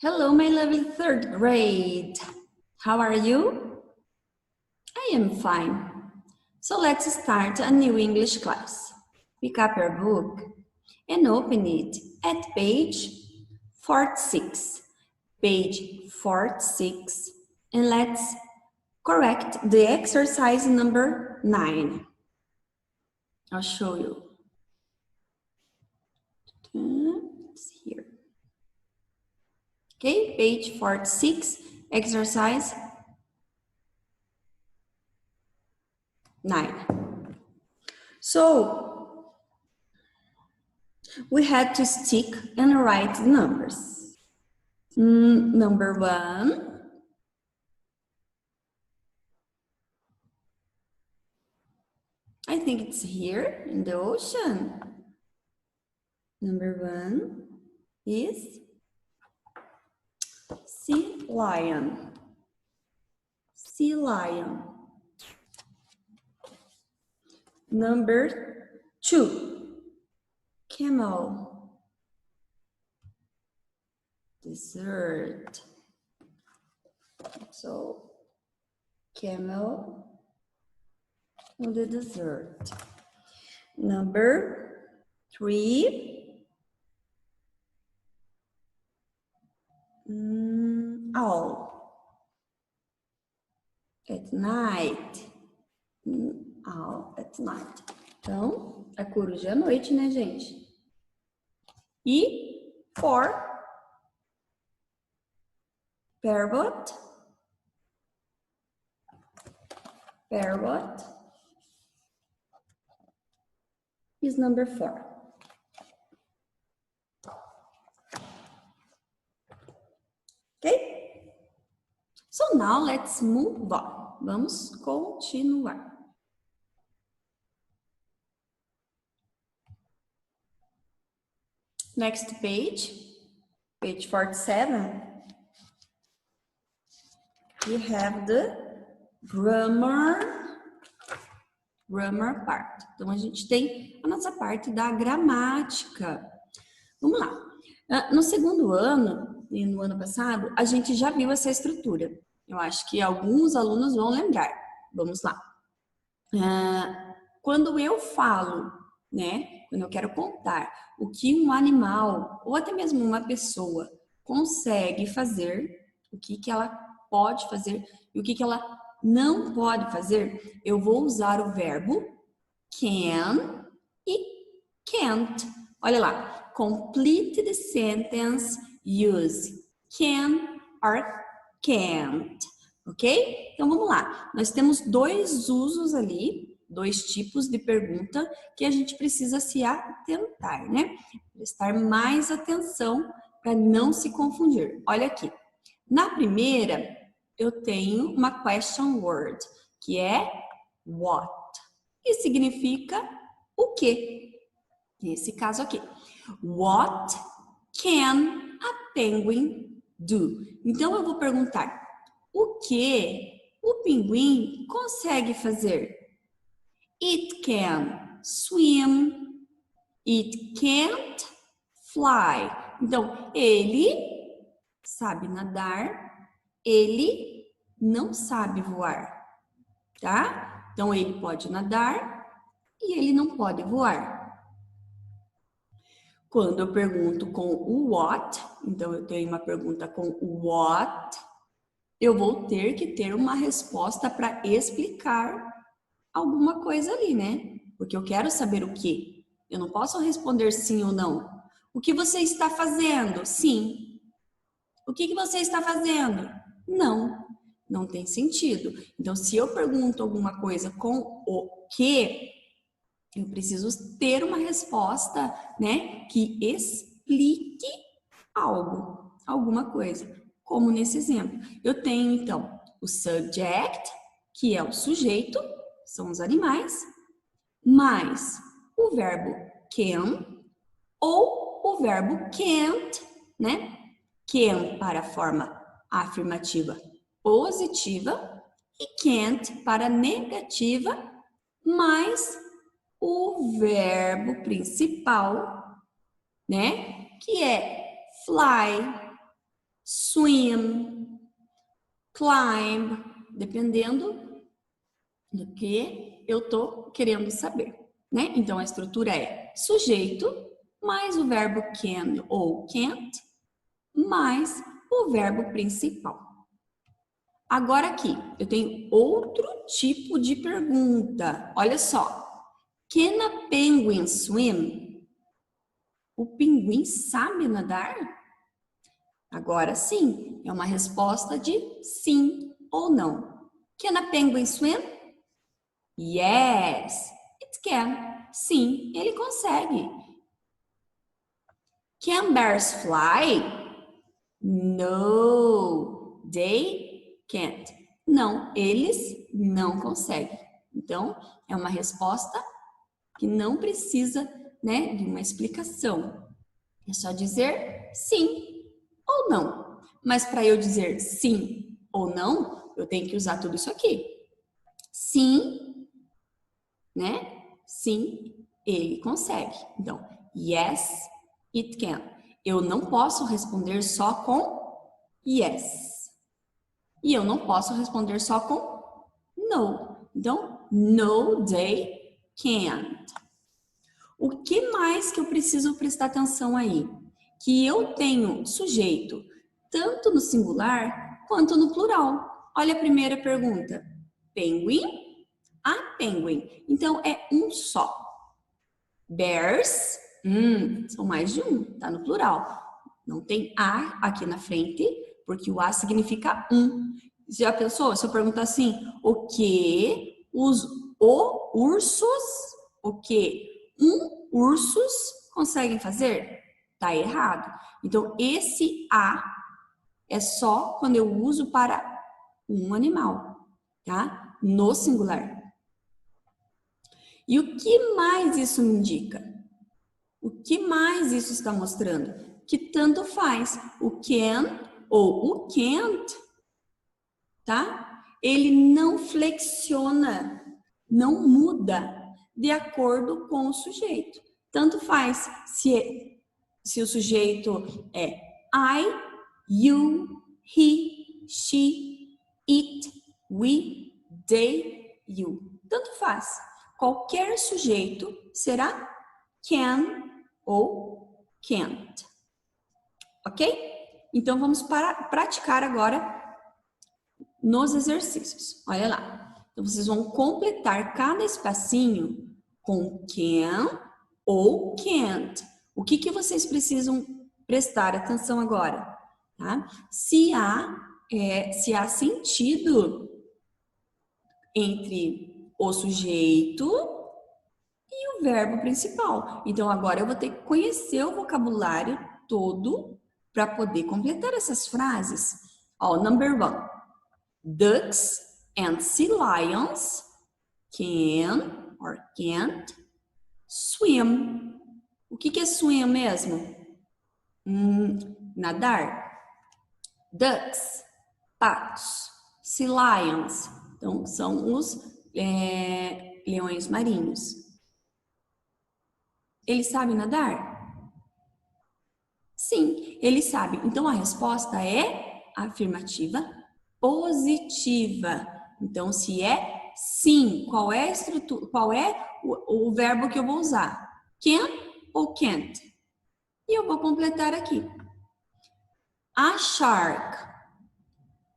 Hello, my lovely third grade. How are you? I am fine. So let's start a new English class. Pick up your book and open it at page 46. Page 46. And let's correct the exercise number 9. I'll show you. It's here. Okay, page 46, exercise 9. So, we had to stick and write the numbers. Number 1. I think it's here in the ocean. Number 1 is sea lion. Sea lion. Number 2, camel. Dessert. So, camel on the dessert. Number 3, owl. At night. Owl at night. Então, a coruja à noite, né, gente? E 4, parrot. Parrot is number 4. Okay? So now let's move on. Vamos continuar. Next page, page 47. We have the grammar part. Então, a gente tem a nossa parte da gramática. Vamos lá. No segundo ano, e no ano passado, a gente já viu essa estrutura. Eu acho que alguns alunos vão lembrar. Vamos lá. Quando eu falo, né? Quando eu quero contar o que um animal, ou até mesmo uma pessoa, consegue fazer, o que ela pode fazer e o que ela não pode fazer, eu vou usar o verbo can e can't. Olha lá. Complete the sentence, use can or can't. Ok? Então vamos lá. Nós temos 2 usos ali, 2 tipos de pergunta que a gente precisa se atentar, né? Prestar mais atenção para não se confundir. Olha aqui. Na primeira, eu tenho uma question word, que é what, que significa o quê? Nesse caso aqui. What can a penguin do? Então, eu vou perguntar, o que o pinguim consegue fazer? It can swim, it can't fly. Então, ele sabe nadar, ele não sabe voar, tá? Então, ele pode nadar e ele não pode voar. Quando eu pergunto com o what, então eu tenho uma pergunta com o what, eu vou ter que ter uma resposta para explicar alguma coisa ali, né? Porque eu quero saber o que. Eu não posso responder sim ou não. O que você está fazendo? Sim. O que você está fazendo? Não. Não tem sentido. Então, se eu pergunto alguma coisa com o que, eu preciso ter uma resposta, né, que explique algo, alguma coisa. Como nesse exemplo. Eu tenho, então, o subject, que é o sujeito, são os animais, mais o verbo can ou o verbo can't, né? Can para a forma afirmativa positiva e can't para negativa, mais o verbo principal, né? Que é fly. swim, climb, dependendo do que eu tô querendo saber, né? Então, a estrutura é sujeito, mais o verbo can ou can't, mais o verbo principal. Agora aqui, eu tenho outro tipo de pergunta. Olha só. Can a penguin swim? O pinguim sabe nadar? Agora sim, é uma resposta de sim ou não. Can a penguin swim? Yes, it can. Sim, ele consegue. Can bears fly? No, they can't. Não, eles não conseguem. Então, é uma resposta que não precisa, né, de uma explicação. É só dizer sim ou não. Mas para eu dizer sim ou não, eu tenho que usar tudo isso aqui. Sim, né? Sim, ele consegue. Então, yes, it can. Eu não posso responder só com yes. E eu não posso responder só com no. Então, no, they can't. O que mais que eu preciso prestar atenção aí? Que eu tenho sujeito tanto no singular quanto no plural. Olha a primeira pergunta. Penguin? A penguin. Então, é um só. Bears? São mais de um, tá no plural. Não tem a aqui na frente, porque o a significa um. Já pensou? Se eu perguntar assim, o que os ursos, o que ursos conseguem fazer? Tá errado. Então, esse a é só quando eu uso para um animal, tá? No singular. E o que mais isso me indica? O que mais isso está mostrando? Que tanto faz o can ou o can't, tá? Ele não flexiona, não muda de acordo com o sujeito. Tanto faz se o sujeito é I, you, he, she, it, we, they, you. Tanto faz. Qualquer sujeito será can ou can't. Ok? Então, vamos praticar agora nos exercícios. Olha lá. Então, vocês vão completar cada espacinho com can ou can't. O que vocês precisam prestar atenção agora? Tá? Se há sentido entre o sujeito e o verbo principal. Então, agora eu vou ter que conhecer o vocabulário todo para poder completar essas frases. Ó, number 1. Ducks and sea lions can or can't swim. O que é swim mesmo? Nadar. Ducks, patos. Sea lions, então são os leões marinhos. Eles sabem nadar? Sim, eles sabem. Então a resposta é afirmativa positiva. Então, se é sim, qual é a estrutura, qual é o verbo que eu vou usar? Can ou can't? E eu vou completar aqui. A shark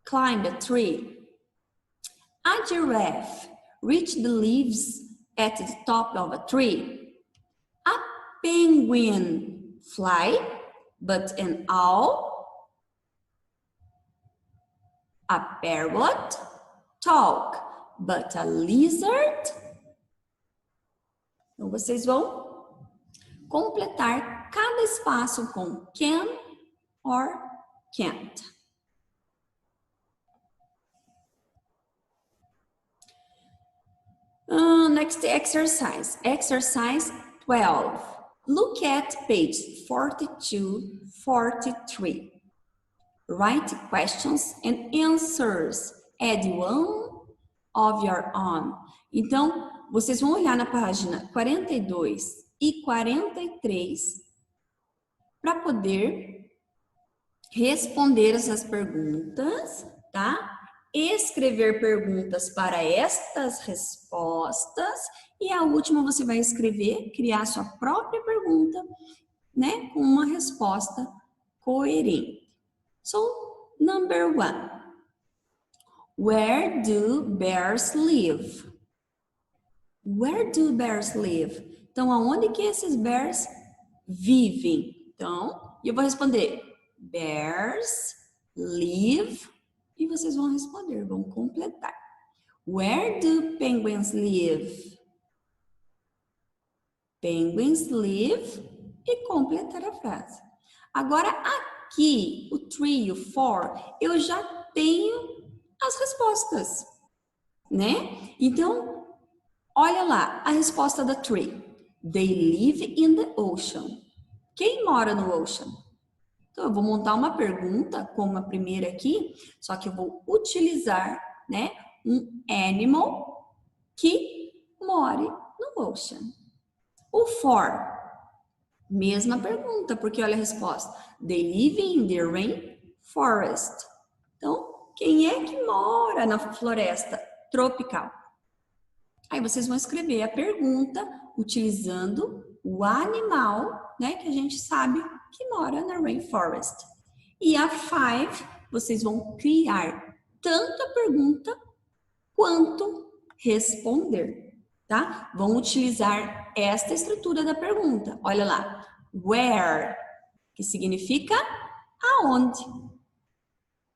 climbed a tree. A giraffe reached the leaves at the top of a tree. A penguin fly, but an owl. A parrot talk, but a lizard. Então, vocês vão completar cada espaço com can or can't. Next exercise. Exercise 12. Look at page 42, 43. Write questions and answers. Add one of your own. Então, vocês vão olhar na página 42 e 43 para poder responder essas perguntas, tá? Escrever perguntas para estas respostas e a última você vai escrever, criar sua própria pergunta, né, com uma resposta coerente. So, number 1. Where do bears live? Where do bears live? Então, aonde que esses bears vivem? Então, eu vou responder bears live e vocês vão responder, vão completar. Where do penguins live? Penguins live e completar a frase. Agora, aqui, o 3 e o 4, eu já tenho as respostas, né? Então, olha lá, a resposta da 3. They live in the ocean. Quem mora no ocean? Então, eu vou montar uma pergunta, como a primeira aqui, só que eu vou utilizar, né, um animal que more no ocean. O 4, mesma pergunta, porque olha a resposta. They live in the rainforest. Então, quem é que mora na floresta tropical? Aí vocês vão escrever a pergunta utilizando o animal, né, que a gente sabe que mora na rainforest. E a 5, vocês vão criar tanto a pergunta quanto responder, tá? Vão utilizar esta estrutura da pergunta. Olha lá, where, que significa aonde.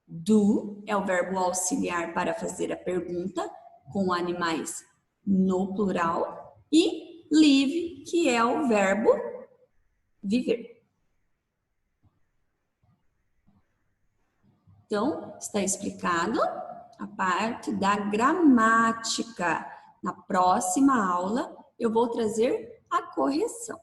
Do é o verbo auxiliar para fazer a pergunta com animais no plural e live, que é o verbo viver. Então, está explicado a parte da gramática. Na próxima aula, eu vou trazer a correção.